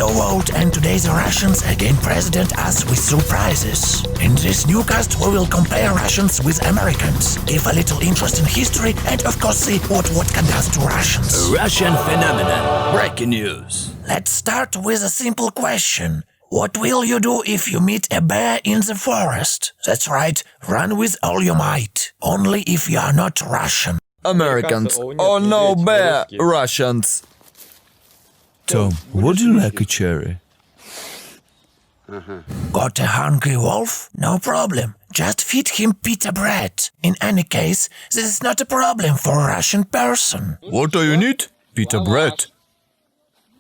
Hello world, and today the Russians again present us with surprises. In this newscast we will compare Russians with Americans, give a little interest in history, and of course see what vodka does to Russians. A Russian phenomenon. Breaking news. Let's start with a simple question. What will you do if you meet a bear in the forest? That's right, run with all your might. Only if you are not Russian. Americans. Oh no, bear. Russians. Tom, would you like a cherry? Got a hungry wolf? No problem. Just feed him pita bread. In any case, this is not a problem for a Russian person. What do you need? Pita bread.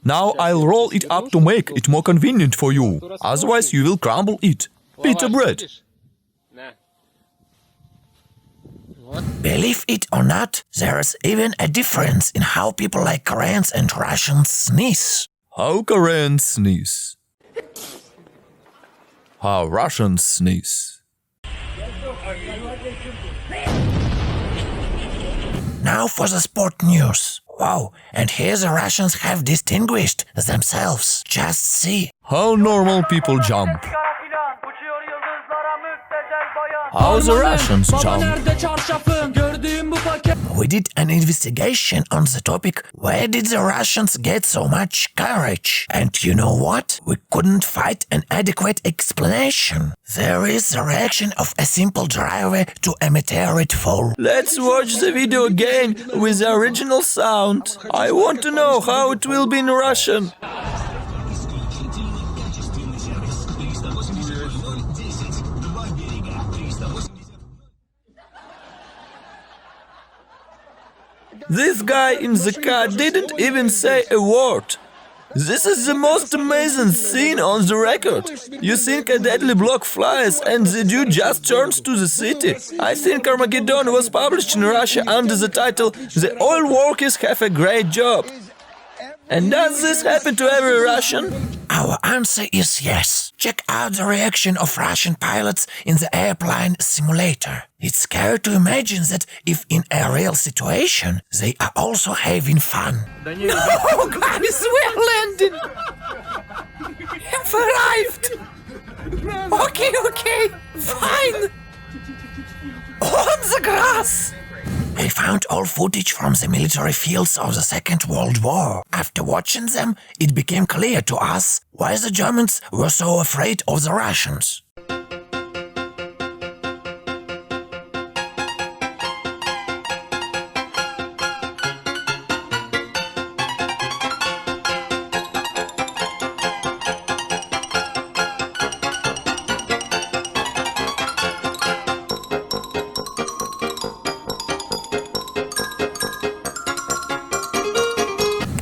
Now I'll roll it up to make it more convenient for you. Otherwise you will crumble it. Pita bread. Believe it or not, there's even a difference in how people like Koreans and Russians sneeze. How Koreans sneeze. How Russians sneeze. Now for the sport news. Wow, and here the Russians have distinguished themselves. Just see. How normal people jump. How the Russians jump. We did an investigation on the topic, where did the Russians get so much courage? And you know what? We couldn't find an adequate explanation. There is the reaction of a simple driver to a meteorite fall. Let's watch the video again with the original sound. I want to know how it will be in Russian. This guy in the car didn't even say a word. This is the most amazing scene on the record. You think a deadly block flies and the dude just turns to the city. I think Armageddon was published in Russia under the title "The Oil Workers Have a Great Job." And does this happen to every Russian? Our answer is yes. Check out the reaction of Russian pilots in the airplane simulator. It's scary to imagine that if in a real situation, they are also having fun. Oh guys, we're landing. Have arrived. Okay, fine. On the grass. I found all footage from the military fields of the Second World War. After watching them, it became clear to us why the Germans were so afraid of the Russians.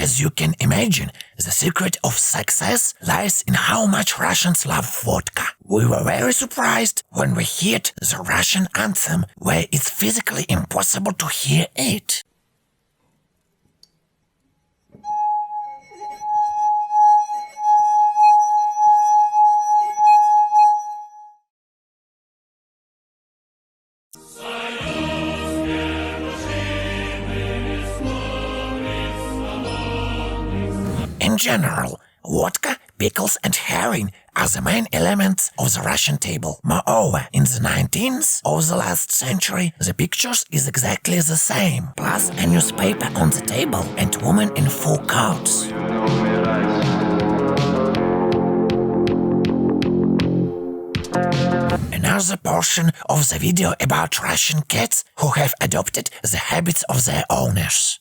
As you can imagine, the secret of success lies in how much Russians love vodka. We were very surprised when we heard the Russian anthem, where it's physically impossible to hear it. In general, vodka, pickles and herring are the main elements of the Russian table. Moreover, in the 19th of the last century, the pictures is exactly the same, plus a newspaper on the table and women in full coats. Another portion of the video about Russian cats who have adopted the habits of their owners.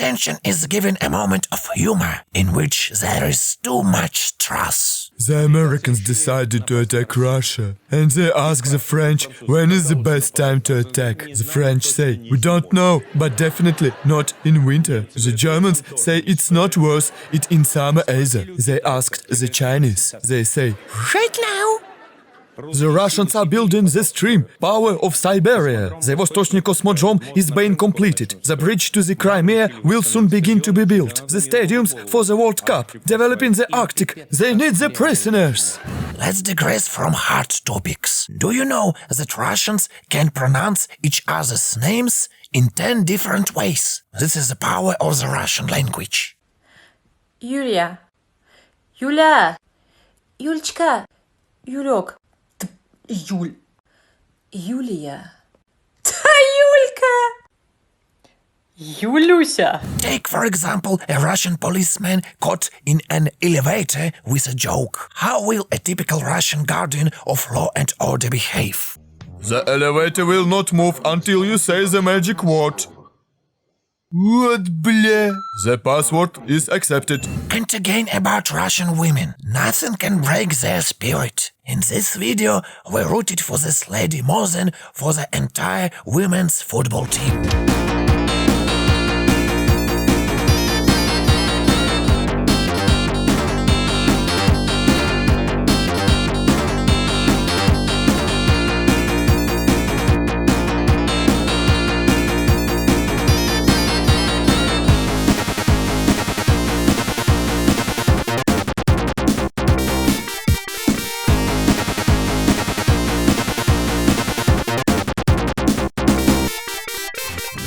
attention is given a moment of humor in which there is too much trust. The Americans decided to attack Russia, and they ask the French when is the best time to attack. The French say, we don't know, but definitely not in winter. The Germans say it's not worth it in summer either. They asked the Chinese. They say, Right now? the Russians are building the stream power of Siberia. The Vostochny Cosmodrome is being completed. The bridge to the Crimea will soon begin to be built. The stadiums for the World Cup. Developing the Arctic. They need the prisoners. Let's digress from hard topics. Do you know that Russians can pronounce each other's names in 10 different ways? This is the power of the Russian language. Юлия. Юля. Юлечка. Юлек. Юль. Юлия. Юлька. Юлюся. Take, for example, a Russian policeman caught in an elevator with a joke. How will a typical Russian guardian of law and order behave? The elevator will not move until you say the magic word. What, bля? The password is accepted. And again about Russian women. Nothing can break their spirit. In this video, we rooted for this lady more than for the entire women's football team.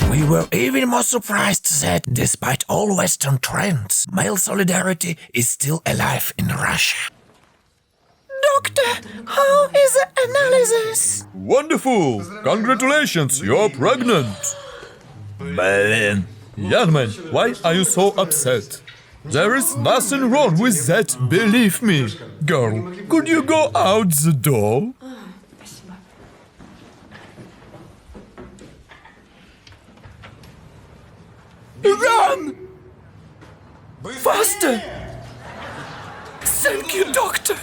We were even more surprised that, despite all Western trends, male solidarity is still alive in Russia. Doctor, how is the analysis? Wonderful! Congratulations, you're pregnant! Блин. Young man, why are you so upset? There is nothing wrong with that, believe me. Girl, could you go out the door? Run! Faster! Thank you, doctor!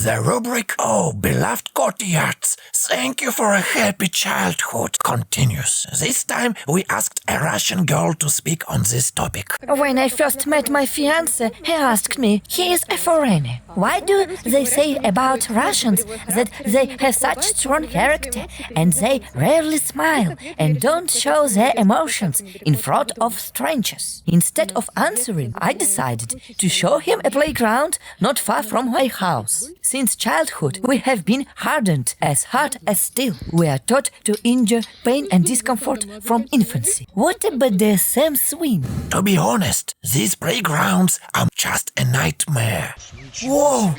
The rubric, Oh, beloved courtyards, thank you for a happy childhood, continues. This time we asked a Russian girl to speak on this topic. When I first met my fiancé, he asked me, he is a foreigner. Why do they say about Russians that they have such strong character and they rarely smile and don't show their emotions in front of strangers? Instead of answering, I decided to show him a playground not far from my house. Since childhood, we have been hardened as hard as steel. We are taught to endure pain and discomfort from infancy. What a BDSM swing! To be honest, these playgrounds are just a nightmare. Whoa!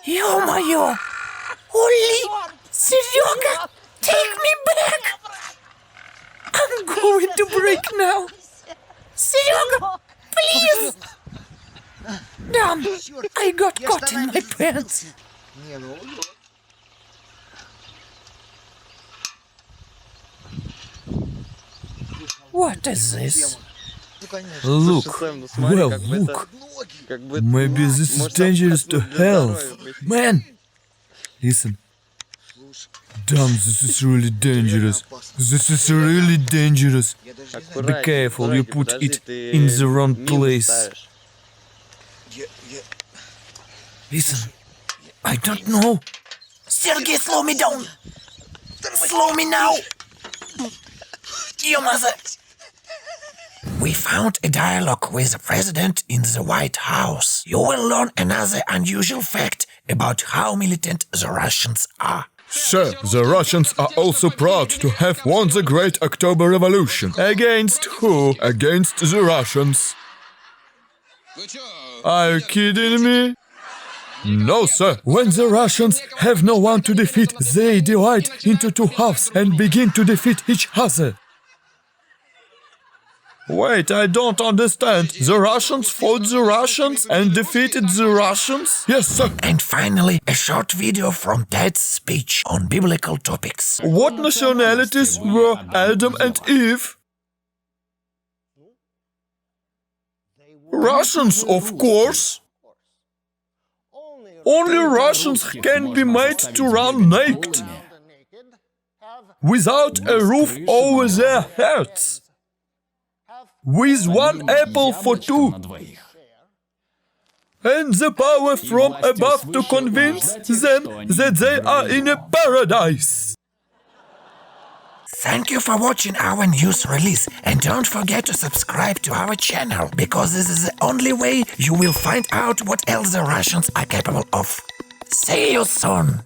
Ё-моё! Holy! Serёga! Take me back! I'm going to break now! Serёga! Please! Damn! I got caught in my pants! What is this? Look, well, look. Maybe this is dangerous to health. Man! Listen. Damn, this is really dangerous. This is really dangerous. Be careful, you put it in the wrong place. Listen, I don't know. Sergey, slow me down. Slow me now. Your mother. We found a dialogue with the president in the White House. You will learn another unusual fact about how militant the Russians are. Sure, the Russians are also proud to have won the Great October Revolution. Against who? Against the Russians. Are you kidding me? No, sir. When the Russians have no one to defeat, they divide into two halves and begin to defeat each other. Wait, I don't understand. The Russians fought the Russians and defeated the Russians? Yes, sir. And finally, a short video from Dad's speech on biblical topics. What nationalities were Adam and Eve? Russians, of course. Only Russians can be made to run naked, without a roof over their heads, with one apple for two, and the power from above to convince them that they are in a paradise. Thank you for watching our news release, and don't forget to subscribe to our channel, because this is the only way you will find out what else the Russians are capable of. See you soon!